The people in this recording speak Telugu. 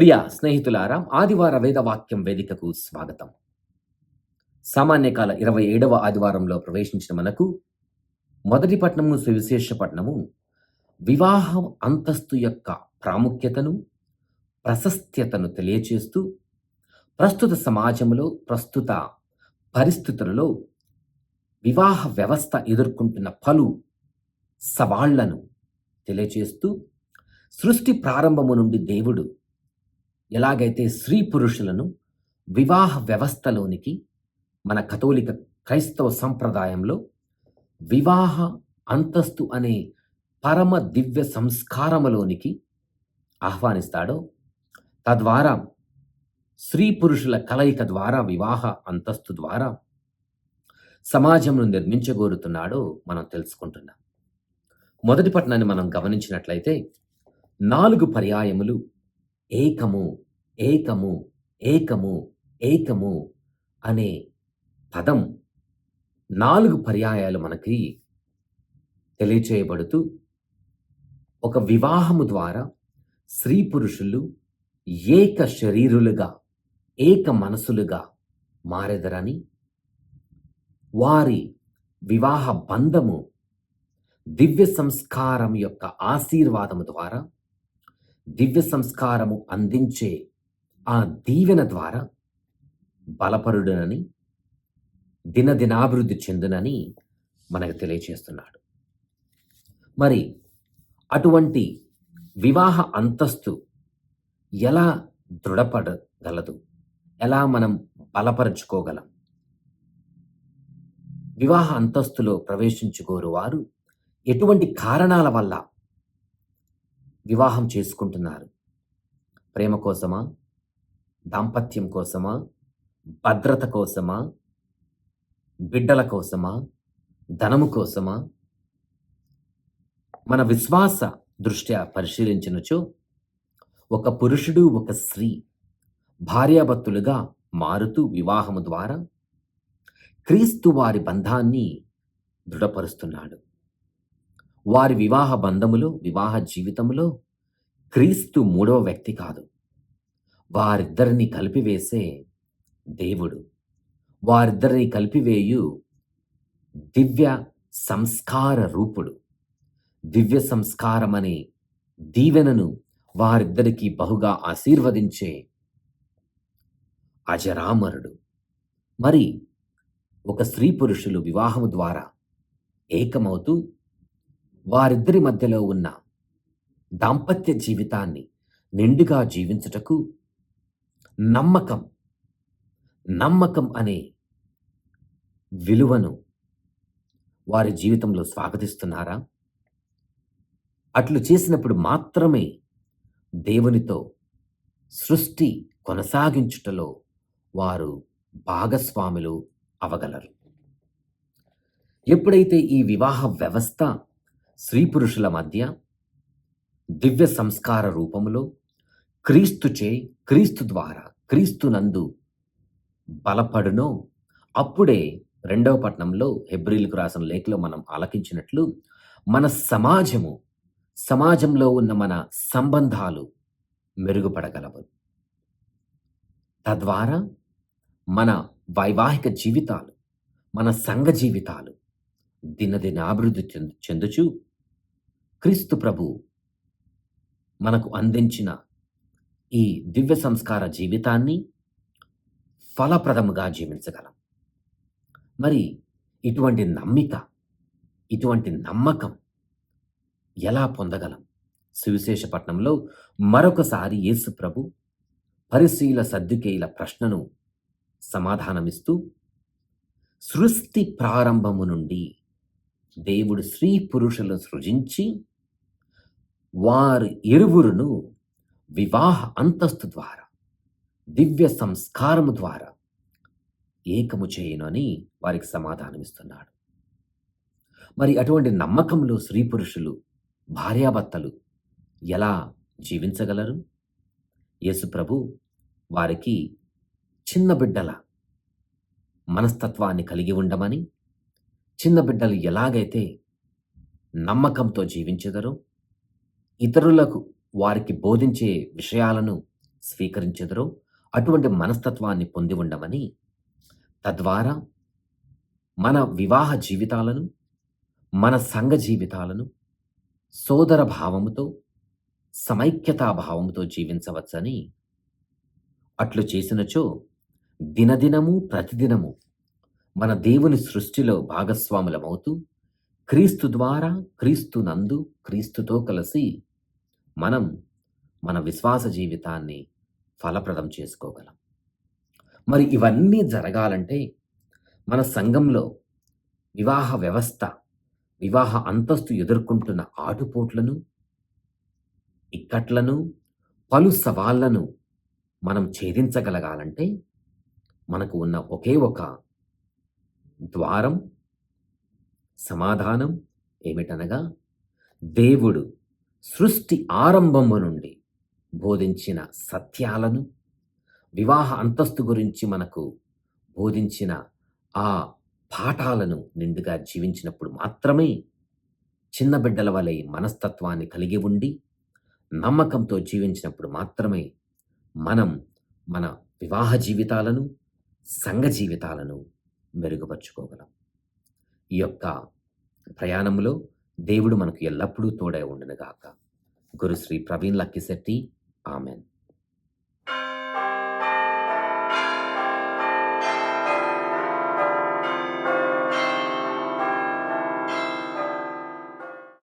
ప్రియ స్నేహితులారా, ఆదివార వేదవాక్యం వేదికకు స్వాగతం. సామాన్యకాల 27వ ఆదివారంలో ప్రవేశించిన మనకు మొదటి పట్టణము సువిశేష పట్టణము వివాహం అంతస్తు యొక్క ప్రాముఖ్యతను, ప్రశస్త్యతను తెలియచేస్తూ ప్రస్తుత సమాజంలో, ప్రస్తుత పరిస్థితులలో వివాహ వ్యవస్థ ఎదుర్కొంటున్న పలు సవాళ్లను తెలియచేస్తూ సృష్టి ప్రారంభము నుండి దేవుడు ఎలాగైతే స్త్రీ పురుషులను వివాహ వ్యవస్థలోనికి మన కథోలిక క్రైస్తవ సంప్రదాయంలో వివాహ అంతస్తు అనే పరమ దివ్య సంస్కారములోనికి ఆహ్వానిస్తాడో, తద్వారా స్త్రీ పురుషుల కలయిక ద్వారా వివాహ అంతస్తు ద్వారా సమాజంను నిర్మించగోరుతున్నాడో మనం తెలుసుకుంటున్నాం. మొదటి పట్టణాన్ని మనం గమనించినట్లయితే 4 పర్యాయములు ఏకము, ఏకము, ఏకము, ఏకము అనే పదం 4 పర్యాయాలు మనకి తెలియచేయబడుతూ ఒక వివాహము ద్వారా స్త్రీ పురుషులు ఏక శరీరులుగా, ఏక మనసులుగా మారెదరని, వారి వివాహ బంధము దివ్య సంస్కారం యొక్క ఆశీర్వాదము ద్వారా, దివ్య సంస్కారము అందించే ఆ దీవెన ద్వారా బలపరుడునని, దినదినాభివృద్ధి చెందునని మనకు తెలియచేస్తున్నాడు. మరి అటువంటి వివాహ అంతస్తు ఎలా దృఢపడగలదు? ఎలా మనం బలపరుచుకోగలం? వివాహ అంతస్తులో ప్రవేశించుకోరు వారు ఎటువంటి కారణాల వల్ల వివాహం చేసుకుంటున్నారు? ప్రేమ కోసమా? దాంపత్యం కోసమా? భద్రత కోసమా? బిడ్డల కోసమా? ధనము కోసమా? మన విశ్వాస దృష్ట్యా పరిశీలించినచో, ఒక పురుషుడు, ఒక స్త్రీ భార్యాభర్తలుగా మారుతూ వివాహము ద్వారా క్రీస్తు వారి బంధాన్ని దృఢపరుస్తున్నాడు. వారి వివాహ బంధములో, వివాహ జీవితంలో క్రీస్తు మూడవ వ్యక్తి కాదు, వారిద్దరిని కలిపివేసే దేవుడు, వారిద్దరిని కలిపివేయు దివ్య సంస్కార రూపుడు, దివ్య సంస్కారం అనే దీవెనను వారిద్దరికీ బహుగా ఆశీర్వదించే అజరామరుడు. మరి ఒక స్త్రీ పురుషులు వివాహము ద్వారా ఏకమవుతూ వారిద్దరి మధ్యలో ఉన్న దాంపత్య జీవితాన్ని నిండుగా జీవించుటకు నమ్మకం అనే విలువను వారి జీవితంలో స్వాగతిస్తున్నారా? అట్లు చేసినప్పుడు మాత్రమే దేవునితో సృష్టి కొనసాగించుటలో వారు భాగస్వాములు అవగలరు. ఎప్పుడైతే ఈ వివాహ వ్యవస్థ స్త్రీ పురుషుల మధ్య దివ్య సంస్కార రూపములో క్రీస్తుచే, క్రీస్తు ద్వారా, క్రీస్తునందు బలపడునో, అప్పుడే 2వ పట్టణంలో హెబ్రీలకు రాసిన లేఖలో మనం ఆలకించినట్లు మన సమాజంలో ఉన్న మన సంబంధాలు మెరుగుపడగలవు. తద్వారా మన వైవాహిక జీవితాలు, మన సంఘ జీవితాలు దినదినాభివృద్ధి చెందుచు క్రీస్తు ప్రభు మనకు అందించిన ఈ దివ్య సంస్కార జీవితాన్ని ఫలప్రదముగా జీవించగలం. మరి ఇటువంటి నమ్మకం ఎలా పొందగలం? సువిశేష పట్టణంలో మరొకసారి యేసు ప్రభు పరిశీల సద్దుకేయుల ప్రశ్నను సమాధానమిస్తూ, సృష్టి ప్రారంభము నుండి దేవుడు స్త్రీ పురుషులను సృజించి వారి ఇరువురును వివాహ అంతస్తు ద్వారా, దివ్య సంస్కారము ద్వారా ఏకము చేయును అని వారికి సమాధానమిస్తున్నాడు. మరి అటువంటి నమ్మకంలో స్త్రీ పురుషులు, భార్యాభర్తలు ఎలా జీవించగలరు? యేసు ప్రభు వారికి చిన్న బిడ్డల మనస్తత్వాన్ని కలిగి ఉండమని, చిన్న బిడ్డలు ఎలాగైతే నమ్మకంతో జీవించెదరో, ఇతరులకు వారికి బోధించే విషయాలను స్వీకరించెదరో అటువంటి మనస్తత్వాన్ని పొంది ఉండమని, తద్వారా మన వివాహ జీవితాలను, మన సంఘ జీవితాలను సోదర భావముతో, సమైక్యతా భావముతో జీవించవచ్చని, అట్లు చేసినచో దినదినము, ప్రతిదినము మన దేవుని సృష్టిలో భాగస్వాములమవుతూ, క్రీస్తు ద్వారా, క్రీస్తునందు, క్రీస్తుతో కలిసి మనం మన విశ్వాస జీవితాన్ని ఫలప్రదం చేసుకోగలం. మరి ఇవన్నీ జరగాలంటే మన సంఘంలో వివాహ వ్యవస్థ, వివాహ అంతస్తు ఎదుర్కొంటున్న ఆటుపోట్లను, ఇక్కట్లను, పలు సవాళ్లను మనం ఛేదించగలగాలంటే మనకు ఉన్న ఒకే ఒక ద్వారం, సమాధానం ఏమిటనగా, దేవుడు సృష్టి ఆరంభము నుండి బోధించిన సత్యాలను, వివాహ అంతస్తు గురించి మనకు బోధించిన ఆ పాఠాలను నిండుగా జీవించినప్పుడు మాత్రమే, చిన్న బిడ్డల వలె మనస్తత్వాన్ని కలిగి ఉండి, నమ్మకంతో జీవించినప్పుడు మాత్రమే మనం మన వివాహ జీవితాలను, సంఘ జీవితాలను మెరుగుపరుచుకోగలం. ఈ యొక్క ప్రయాణంలో దేవుడు మనకు ఎల్లప్పుడూ తోడై ఉండునుగాక. గురు శ్రీ ప్రవీణ్ లక్కిశెట్టి. ఆమెన్.